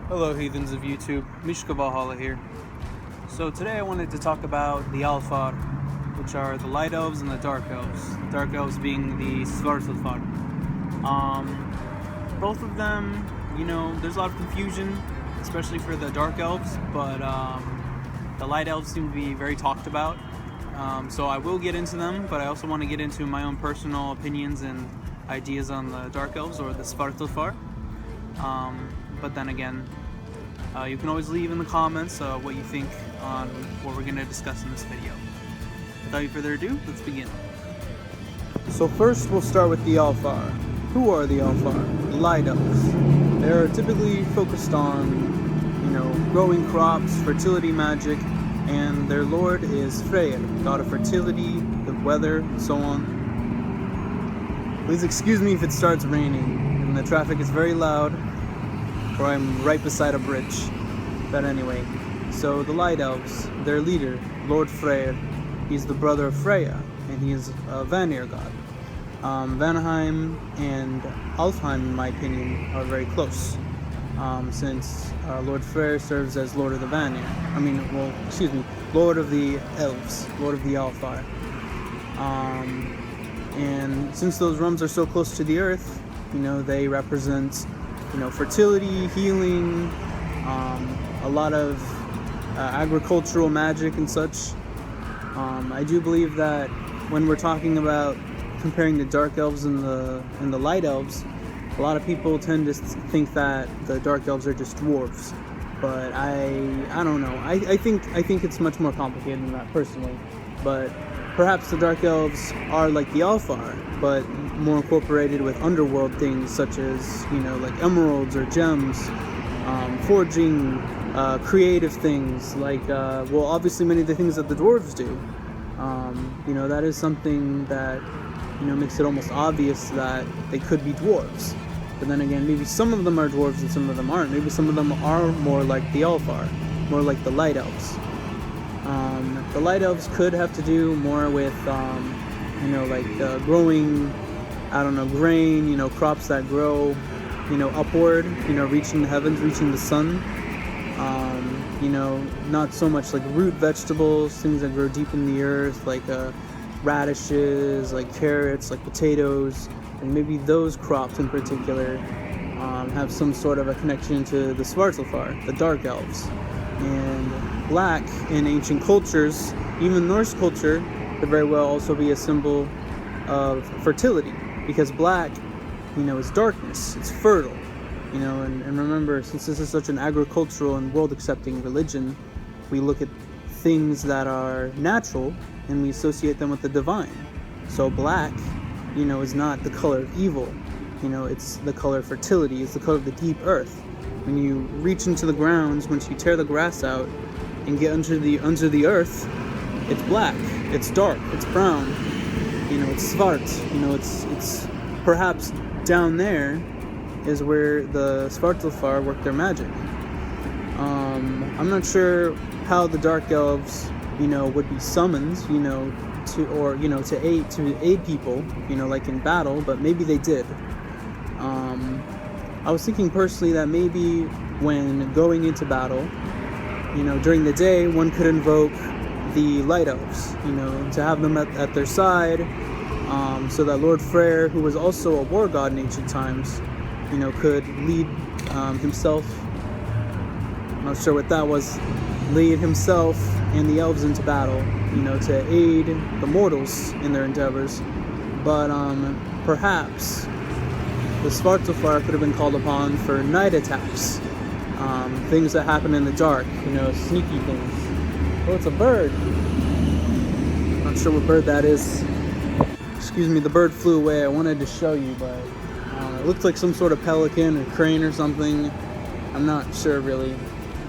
Hello heathens of YouTube, mishkavalhalla here. So today I wanted to talk about the Alfar, which are the Light Elves and the Dark Elves. The Dark Elves being the Svartalfar. Both of them, there's a lot of confusion, especially for the Dark Elves, but the Light Elves seem to be very talked about. So I will get into them, but I also want to get into my own personal opinions and ideas on the Dark Elves or the Svartalfar. But then again, you can always leave in the comments what you think on what we're going to discuss in this video. Without further ado, let's begin. So first we'll start with the Alfar. Who are the Alfar? Light Elves. They're typically focused on, growing crops, fertility magic, and their lord is Freyr, god of fertility, the weather, and so on. Please excuse me if it starts raining and the traffic is very loud, or I'm right beside a bridge. But anyway, so the Light Elves, their leader, Lord Freyr, he's the brother of Freya, and he is a Vanir god. Vanaheim and Alfheim, in my opinion, are very close, since Lord Freyr serves as Lord of the Vanir. Lord of the Elves, Lord of the Alfar. And since those realms are so close to the earth, they represent fertility, healing, a lot of agricultural magic and such. I do believe that when we're talking about comparing the Dark Elves and the Light Elves, a lot of people tend to think that the Dark Elves are just dwarves. But I don't know. I think it's much more complicated than that personally. But perhaps the Dark Elves are like the Alfar, but more incorporated with underworld things such as, like emeralds or gems, forging, creative things, like, obviously many of the things that the dwarves do. That is something that, makes it almost obvious that they could be dwarves. But then again, maybe some of them are dwarves and some of them aren't. Maybe some of them are more like the Alfar, more like the Light Elves. The Light Elves could have to do more with, growing, grain, crops that grow, upward, reaching the heavens, reaching the sun. Not so much like root vegetables, things that grow deep in the earth, like radishes, like carrots, like potatoes, and maybe those crops in particular have some sort of a connection to the Svartalfar, the Dark Elves. And black in ancient cultures, even Norse culture, could very well also be a symbol of fertility, because black, is darkness, it's fertile, and remember, since this is such an agricultural and world-accepting religion, we look at things that are natural and we associate them with the divine. So black, is not the color of evil, it's the color of fertility, it's the color of the deep earth. When you reach into the grounds, once you tear the grass out and get under the earth, it's black, it's dark, it's brown, it's svart, it's perhaps down there is where the Svartalfar work their magic. I'm not sure how the Dark Elves, would be summoned, to aid people, like in battle, but maybe they did. I was thinking personally that maybe when going into battle, during the day, one could invoke the Light Elves, to have them at their side, so that Lord Freyr, who was also a war god in ancient times, could lead himself, I'm not sure what that was, lead himself and the elves into battle, to aid the mortals in their endeavors. But perhaps the Svartalfar could have been called upon for night attacks, things that happen in the dark, sneaky things. Oh, it's a bird. Not sure what bird that is. Excuse me, the bird flew away. I wanted to show you, but it looked like some sort of pelican or crane or something. I'm not sure really.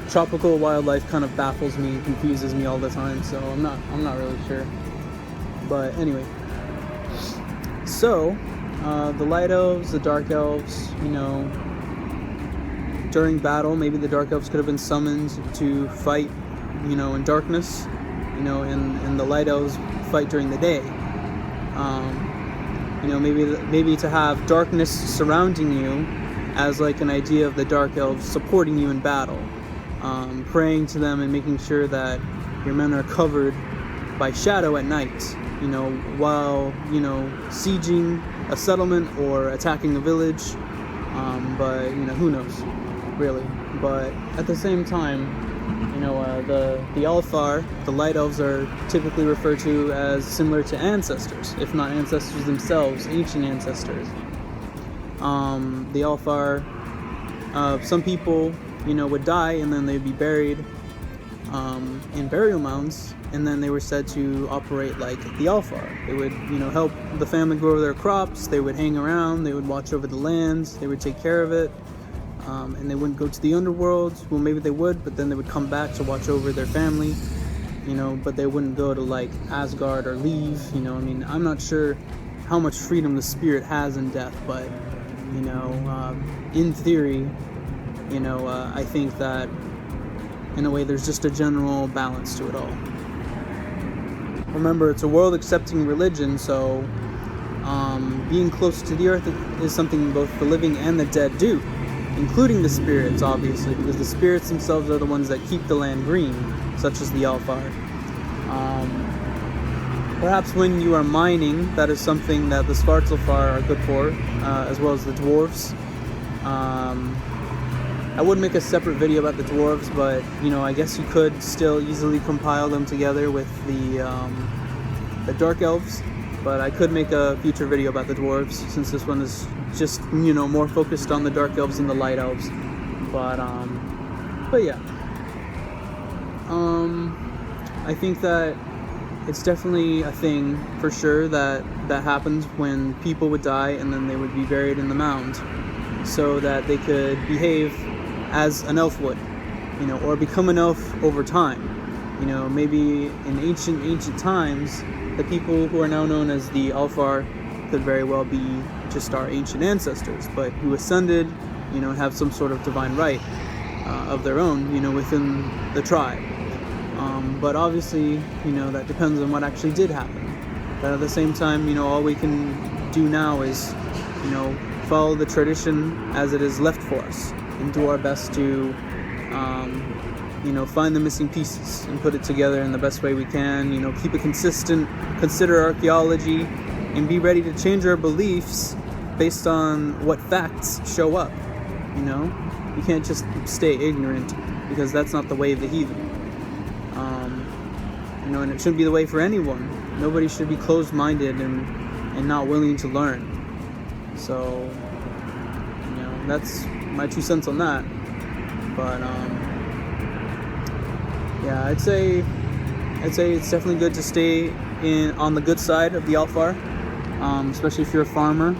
Tropical wildlife kind of baffles me, confuses me all the time, so I'm not really sure. But anyway, so the Light Elves, the Dark Elves, during battle, maybe the Dark Elves could have been summoned to fight, in darkness, and the Light Elves fight during the day. Maybe to have darkness surrounding you as like an idea of the Dark Elves supporting you in battle, praying to them and making sure that your men are covered by shadow at night, while, sieging a settlement or attacking a village. But, who knows, really. But at the same time, the Alfar, the Light Elves, are typically referred to as similar to ancestors, if not ancestors themselves, ancient ancestors. The Alfar, some people, would die and then they'd be buried in burial mounds, and then they were said to operate like the Alfar. They would, help the family grow their crops, they would hang around, they would watch over the lands, they would take care of it, and they wouldn't go to the underworld. Well, maybe they would, but then they would come back to watch over their family, but they wouldn't go to like Asgard or leave, I'm not sure how much freedom the spirit has in death, but, in theory, I think that in a way there's just a general balance to it all. Remember, it's a world-accepting religion, so being close to the earth is something both the living and the dead do, including the spirits, obviously, because the spirits themselves are the ones that keep the land green, such as the Alfar. Perhaps when you are mining, that is something that the Svartalfar are good for, as well as the dwarves. I would make a separate video about the dwarves, but I guess you could still easily compile them together with the Dark Elves. But I could make a future video about the dwarves, since this one is just more focused on the Dark Elves and the Light Elves. But yeah, I think that it's definitely a thing for sure that happens when people would die and then they would be buried in the mound, so that they could behave as an elf would, or become an elf over time. Maybe in ancient times, the people who are now known as the Alfar could very well be just our ancient ancestors, but who ascended, and have some sort of divine right of their own, within the tribe. But obviously, that depends on what actually did happen. But at the same time, all we can do now is, follow the tradition as it is left for us, and do our best to, find the missing pieces and put it together in the best way we can, keep it consistent, consider archaeology, and be ready to change our beliefs based on what facts show up. You can't just stay ignorant, because that's not the way of the heathen. And it shouldn't be the way for anyone. Nobody should be closed-minded and not willing to learn. So, that's my 2 cents on that. But yeah, I'd say it's definitely good to stay on the good side of the Alfar, especially if you're a farmer.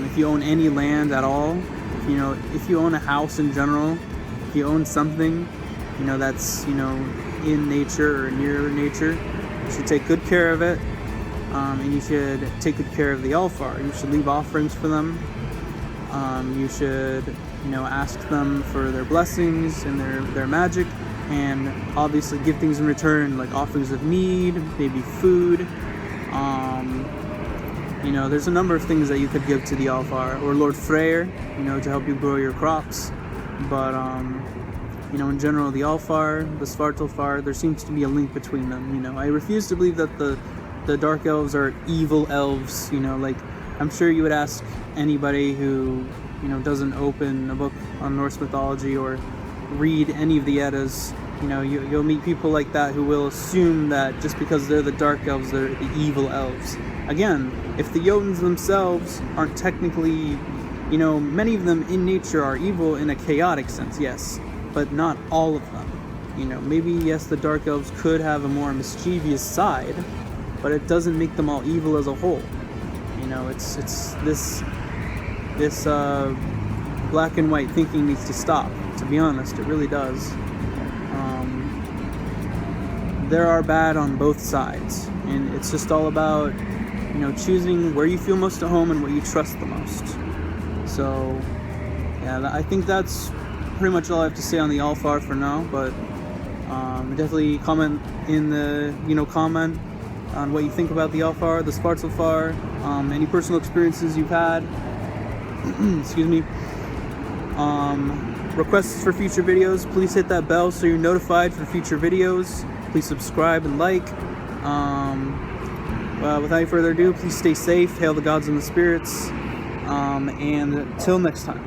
If you own any land at all, if you own a house in general, if you own something, that's in nature or near nature, you should take good care of it, and you should take good care of the Alfar. You should leave offerings for them. You should, ask them for their blessings and their magic, and obviously give things in return, like offerings of mead, maybe food. There's a number of things that you could give to the Alfar, or Lord Freyr, to help you grow your crops. But, in general, the Alfar, the Svartalfar, there seems to be a link between them. I refuse to believe that the Dark Elves are evil elves. I'm sure you would ask anybody who, doesn't open a book on Norse mythology or read any of the Eddas. You'll meet people like that who will assume that just because they're the Dark Elves, they're the evil elves. Again, if the Jotuns themselves aren't technically, many of them in nature are evil in a chaotic sense, yes, but not all of them. Maybe, yes, the Dark Elves could have a more mischievous side, but it doesn't make them all evil as a whole. It's this black and white thinking needs to stop, to be honest. It really does. There are bad on both sides, and it's just all about, choosing where you feel most at home and what you trust the most. So, yeah, I think that's pretty much all I have to say on the Alfar for now, but definitely comment in the, comment on what you think about the Alfar, the Svartalfar, any personal experiences you've had, excuse me. Requests for future videos, please hit that bell so you're notified for future videos. Please subscribe and like. Without any further ado, please stay safe, hail the gods and the spirits, and till next time.